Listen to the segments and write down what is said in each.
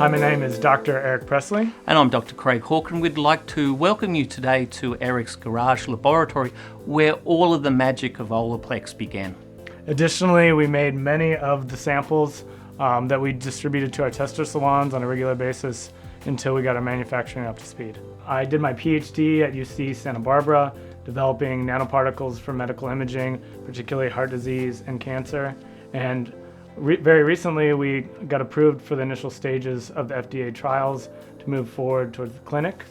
Hi, my name is Dr. Eric Presley. And I'm Dr. Craig Hawke, and we'd like to welcome you today to Eric's Garage Laboratory, where all of the magic of Olaplex began. Additionally, we made many of the samples that we distributed to our tester salons on a regular basis until we got our manufacturing up to speed. I did my PhD at UC Santa Barbara, developing nanoparticles for medical imaging, particularly heart disease and cancer. And very recently, we got approved for the initial stages of the FDA trials to move forward towards the clinic.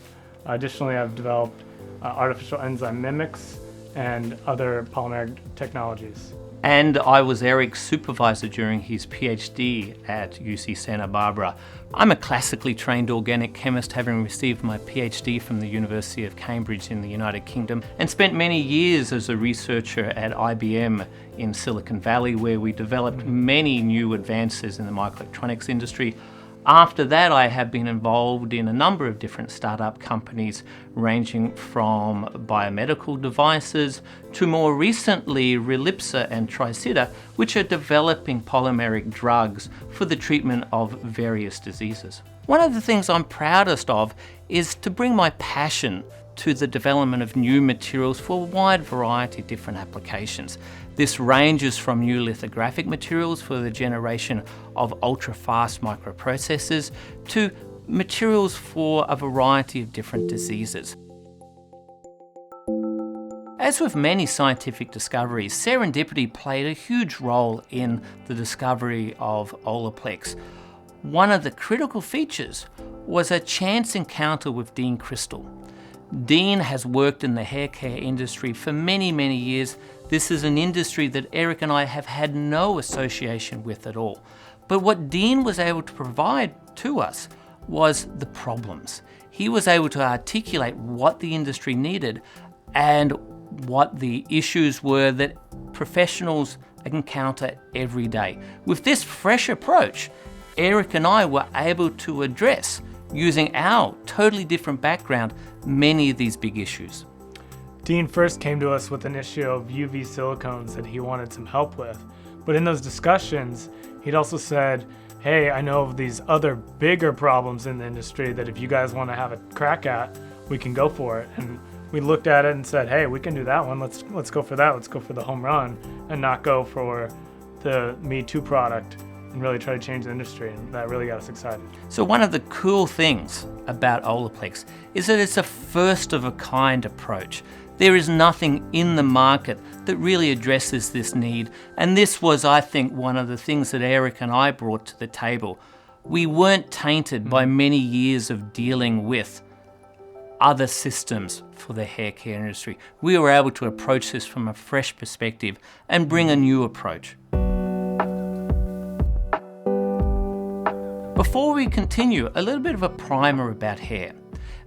Additionally, I've developed artificial enzyme mimics and other polymeric technologies. And I was Eric's supervisor during his PhD at UC Santa Barbara. I'm a classically trained organic chemist, having received my PhD from the University of Cambridge in the United Kingdom, and spent many years as a researcher at IBM in Silicon Valley, where we developed many new advances in the microelectronics industry. After that, I have been involved in a number of different startup companies, ranging from biomedical devices to more recently Relipsa and Tricida, which are developing polymeric drugs for the treatment of various diseases. One of the things I'm proudest of is to bring my passion to the development of new materials for a wide variety of different applications. This ranges from new lithographic materials for the generation of ultra-fast microprocessors to materials for a variety of different diseases. As with many scientific discoveries, serendipity played a huge role in the discovery of Olaplex. One of the critical features was a chance encounter with Dean Crystal. Dean has worked in the hair care industry for many, many years. This is an industry that Eric and I have had no association with at all. But what Dean was able to provide to us was the problems. He was able to articulate what the industry needed and what the issues were that professionals encounter every day. With this fresh approach, Eric and I were able to address, using our totally different background, many of these big issues. Dean first came to us with an issue of UV silicones that he wanted some help with. But in those discussions, he'd also said, hey, I know of these other bigger problems in the industry that if you guys want to have a crack at, we can go for it. And we looked at it and said, hey, we can do that one. Let's go for that. Let's go for the home run and not go for the Me Too product and really try to change the industry, and that really got us excited. So one of the cool things about Olaplex is that it's a first-of-a-kind approach. There is nothing in the market that really addresses this need, and this was, I think, one of the things that Eric and I brought to the table. We weren't tainted by many years of dealing with other systems for the hair care industry. We were able to approach this from a fresh perspective and bring a new approach. Before we continue, a little bit of a primer about hair.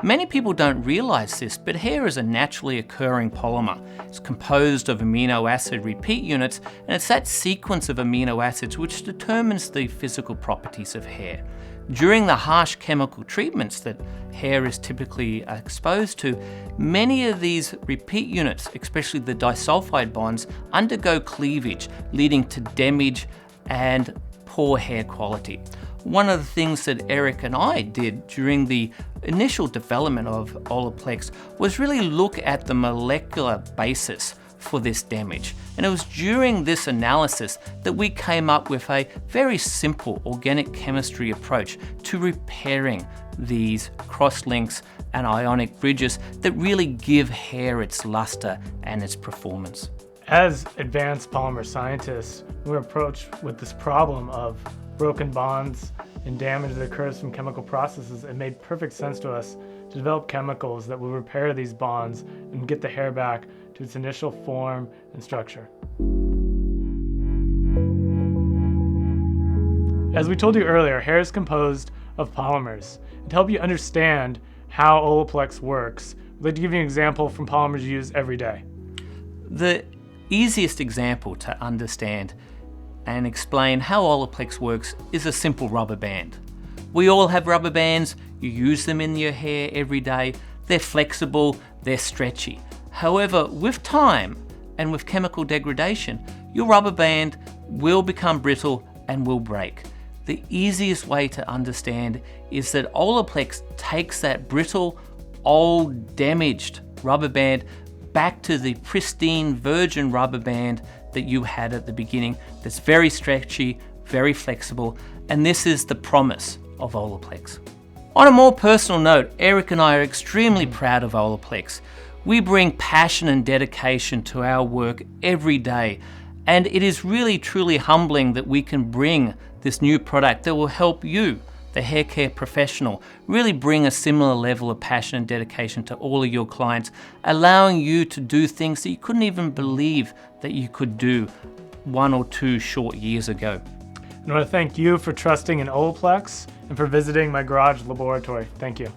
Many people don't realize this, but hair is a naturally occurring polymer. It's composed of amino acid repeat units, and it's that sequence of amino acids which determines the physical properties of hair. During the harsh chemical treatments that hair is typically exposed to, many of these repeat units, especially the disulfide bonds, undergo cleavage, leading to damage and poor hair quality. One of the things that Eric and I did during the initial development of Olaplex was really look at the molecular basis for this damage. And it was during this analysis that we came up with a very simple organic chemistry approach to repairing these cross-links and ionic bridges that really give hair its luster and its performance. As advanced polymer scientists, we were approached with this problem of broken bonds and damage that occurs from chemical processes. It made perfect sense to us to develop chemicals that will repair these bonds and get the hair back to its initial form and structure. As we told you earlier, hair is composed of polymers. To help you understand how Olaplex works, I'd like to give you an example from polymers you use every day. The easiest example to understand and explain how Olaplex works is a simple rubber band. We all have rubber bands, you use them in your hair every day, they're flexible, they're stretchy. However, with time and with chemical degradation, your rubber band will become brittle and will break. the easiest way to understand is that Olaplex takes that brittle, old, damaged rubber band back to the pristine virgin rubber band that you had at the beginning, that's very stretchy, very flexible, and this is the promise of Olaplex. On a more personal note, Eric and I are extremely proud of Olaplex. We bring passion and dedication to our work every day, and it is really truly humbling that we can bring this new product that will help you, the hair care professional, really bring a similar level of passion and dedication to all of your clients, allowing you to do things that you couldn't even believe that you could do 1 or 2 short years ago. I want to thank you for trusting in Olaplex and for visiting my garage laboratory. Thank you.